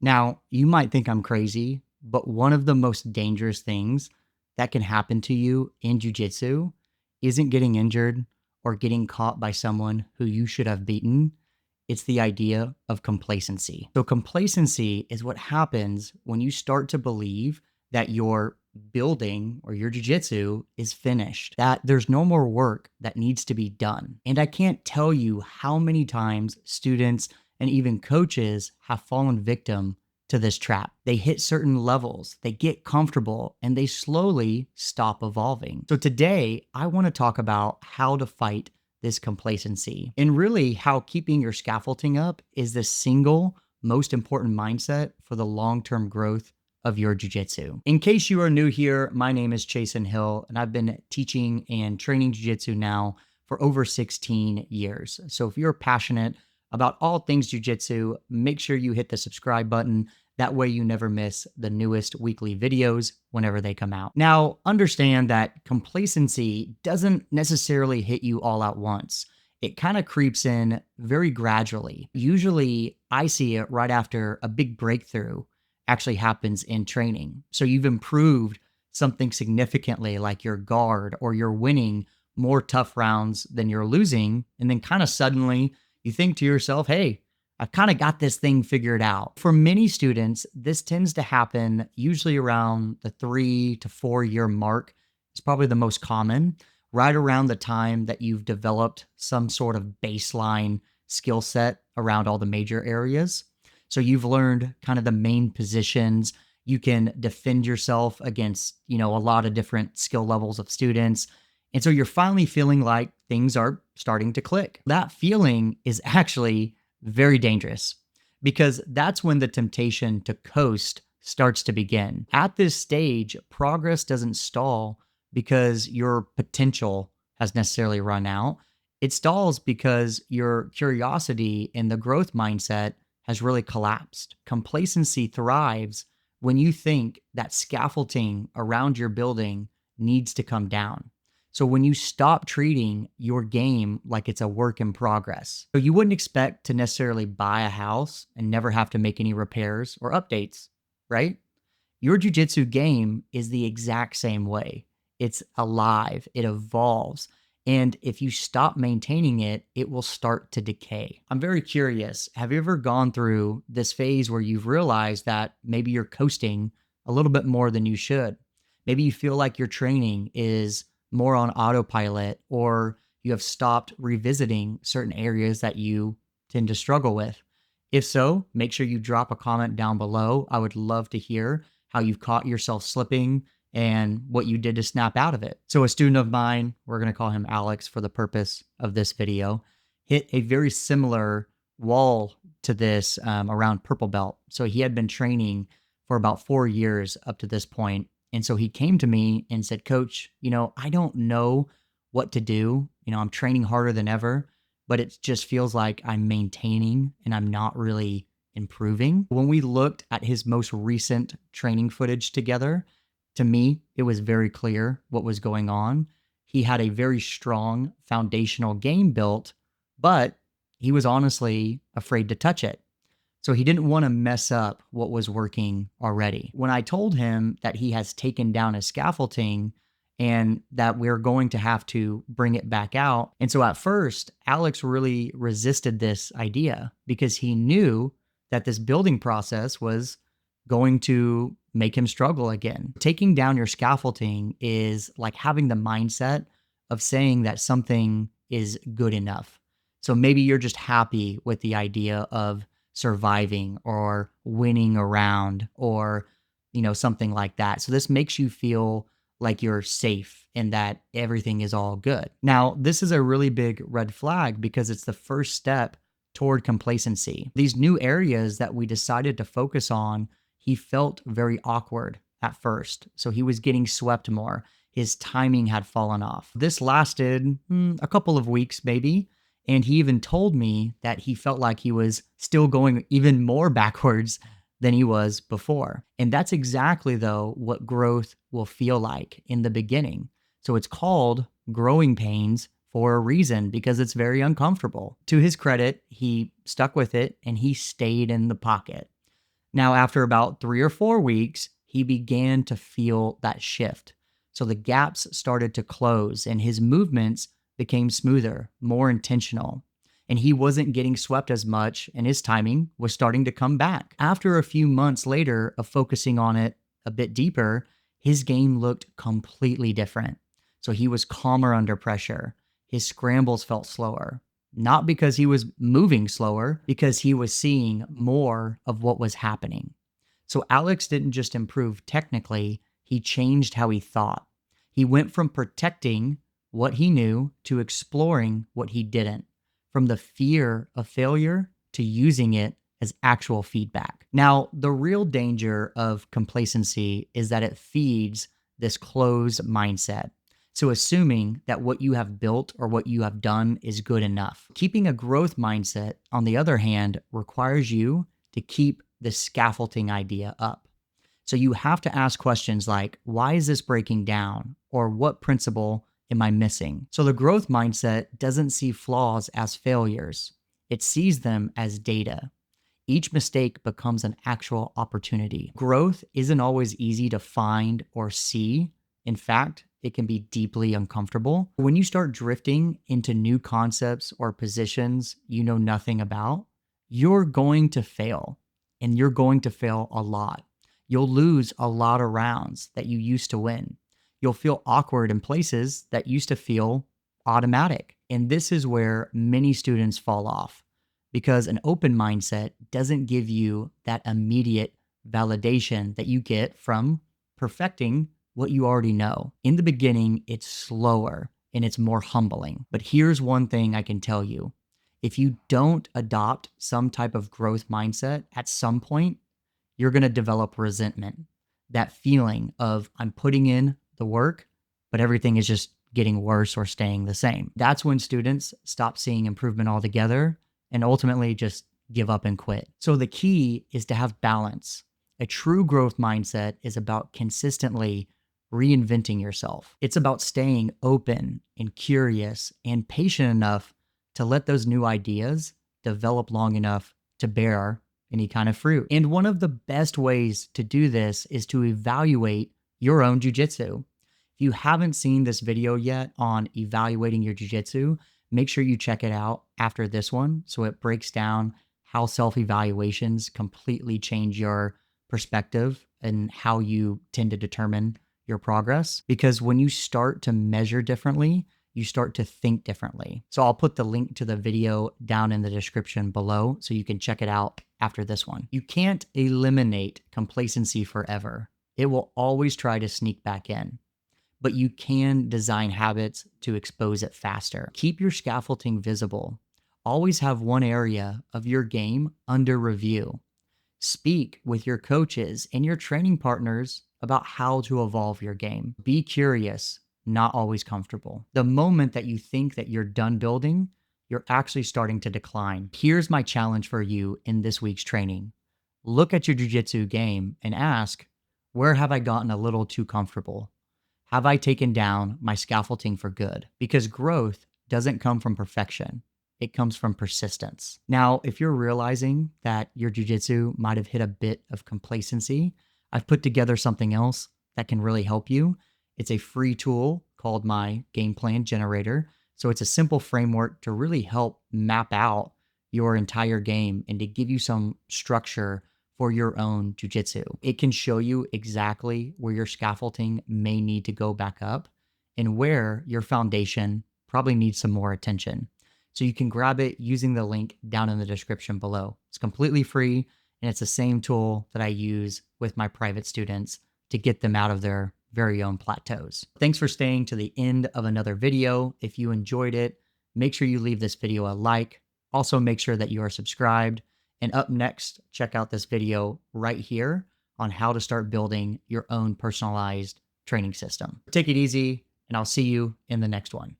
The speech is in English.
Now, you might think I'm crazy, but one of the most dangerous things that can happen to you in jujitsu isn't getting injured or getting caught by someone who you should have beaten. It's the idea of complacency. So, complacency is what happens when you start to believe that your building or your jujitsu is finished, that there's no more work that needs to be done. And I can't tell you how many times students and even coaches have fallen victim to this trap. They hit certain levels, they get comfortable, and they slowly stop evolving. So today, I want to talk about how to fight this complacency and really how keeping your scaffolding up is the single most important mindset for the long-term growth of your jiu-jitsu. In case you are new here, my name is Chasen Hill, and I've been teaching and training jiu-jitsu now for over 16 years. So if you're passionate about all things jiu-jitsu, make sure you hit the subscribe button. That way you never miss the newest weekly videos whenever they come out. Now, understand that complacency doesn't necessarily hit you all at once. It kind of creeps in very gradually. Usually, I see it right after a big breakthrough actually happens in training. So you've improved something significantly, like your guard, or you're winning more tough rounds than you're losing. And then kind of suddenly you think to yourself, hey, I've kind of got this thing figured out. For many students, this tends to happen usually around the 3 to 4 year mark. It's probably the most common, right around the time that you've developed some sort of baseline skill set around all the major areas. So you've learned kind of the main positions. You can defend yourself against, a lot of different skill levels of students. And so you're finally feeling like things are starting to click. That feeling is actually very dangerous because that's when the temptation to coast starts to begin. At this stage, progress doesn't stall because your potential has necessarily run out. It stalls because your curiosity and the growth mindset has really collapsed. Complacency thrives when you think that scaffolding around your building needs to come down. So when you stop treating your game like it's a work in progress. So you wouldn't expect to necessarily buy a house and never have to make any repairs or updates, right? Your jujitsu game is the exact same way. It's alive, it evolves. And if you stop maintaining it, it will start to decay. I'm very curious. Have you ever gone through this phase where you've realized that maybe you're coasting a little bit more than you should? Maybe you feel like your training is more on autopilot, or you have stopped revisiting certain areas that you tend to struggle with. If so, make sure you drop a comment down below. I would love to hear how you've caught yourself slipping and what you did to snap out of it. So a student of mine, we're going to call him Alex for the purpose of this video, hit a very similar wall to this around purple belt. So he had been training for about 4 years up to this point. And so he came to me and said, Coach, I don't know what to do. I'm training harder than ever, but it just feels like I'm maintaining and I'm not really improving. When we looked at his most recent training footage together, to me, it was very clear what was going on. He had a very strong foundational game built, but he was honestly afraid to touch it. So he didn't want to mess up what was working already. When I told him that he has taken down his scaffolding and that we're going to have to bring it back out. And so at first, Alex really resisted this idea because he knew that this building process was going to make him struggle again. Taking down your scaffolding is like having the mindset of saying that something is good enough. So maybe you're just happy with the idea of surviving or winning around or, something like that. So this makes you feel like you're safe and that everything is all good. Now, this is a really big red flag because it's the first step toward complacency. These new areas that we decided to focus on, he felt very awkward at first. So he was getting swept more. His timing had fallen off. This lasted a couple of weeks, maybe. And he even told me that he felt like he was still going even more backwards than he was before. And that's exactly, though, what growth will feel like in the beginning. So it's called growing pains for a reason because it's very uncomfortable. To his credit, he stuck with it and he stayed in the pocket. Now, after about 3 or 4 weeks, he began to feel that shift. So the gaps started to close and his movements became smoother, more intentional. And he wasn't getting swept as much, and his timing was starting to come back. After a few months later of focusing on it a bit deeper, his game looked completely different. So he was calmer under pressure. His scrambles felt slower, not because he was moving slower, because he was seeing more of what was happening. So Alex didn't just improve technically, he changed how he thought. He went from protecting what he knew to exploring what he didn't, from the fear of failure to using it as actual feedback. Now, the real danger of complacency is that it feeds this closed mindset. So, assuming that what you have built or what you have done is good enough. Keeping a growth mindset, on the other hand, requires you to keep the scaffolding idea up. So, you have to ask questions like, why is this breaking down? Or what principle am I missing? So, the growth mindset doesn't see flaws as failures, it sees them as data. Each mistake becomes an actual opportunity. Growth isn't always easy to find or see. In fact, it can be deeply uncomfortable. When you start drifting into new concepts or positions you know nothing about, you're going to fail, and you're going to fail a lot. You'll lose a lot of rounds that you used to win. You'll feel awkward in places that used to feel automatic. And this is where many students fall off, because an open mindset doesn't give you that immediate validation that you get from perfecting what you already know. In the beginning, it's slower and it's more humbling. But here's one thing I can tell you. If you don't adopt some type of growth mindset at some point, you're going to develop resentment. That feeling of I'm putting in the work, but everything is just getting worse or staying the same. That's when students stop seeing improvement altogether and ultimately just give up and quit. So the key is to have balance. A true growth mindset is about consistently reinventing yourself. It's about staying open and curious and patient enough to let those new ideas develop long enough to bear any kind of fruit. And one of the best ways to do this is to evaluate your own jujitsu. If you haven't seen this video yet on evaluating your jujitsu, make sure you check it out after this one. So it breaks down how self-evaluations completely change your perspective and how you tend to determine your progress. Because when you start to measure differently, you start to think differently. So I'll put the link to the video down in the description below so you can check it out after this one. You can't eliminate complacency forever. It will always try to sneak back in, but you can design habits to expose it faster. Keep your scaffolding visible. Always have one area of your game under review. Speak with your coaches and your training partners about how to evolve your game. Be curious, not always comfortable. The moment that you think that you're done building, you're actually starting to decline. Here's my challenge for you in this week's training. Look at your jiu-jitsu game and ask, where have I gotten a little too comfortable? Have I taken down my scaffolding for good? Because growth doesn't come from perfection. It comes from persistence. Now, if you're realizing that your jujitsu might have hit a bit of complacency, I've put together something else that can really help you. It's a free tool called my game plan generator. So it's a simple framework to really help map out your entire game and to give you some structure for your own jujitsu. It can show you exactly where your scaffolding may need to go back up and where your foundation probably needs some more attention. So you can grab it using the link down in the description below. It's completely free, and it's the same tool that I use with my private students to get them out of their very own plateaus. Thanks for staying to the end of another video. If you enjoyed it, make sure you leave this video a like. Also, make sure that you are subscribed. And up next, check out this video right here on how to start building your own personalized training system. Take it easy, and I'll see you in the next one.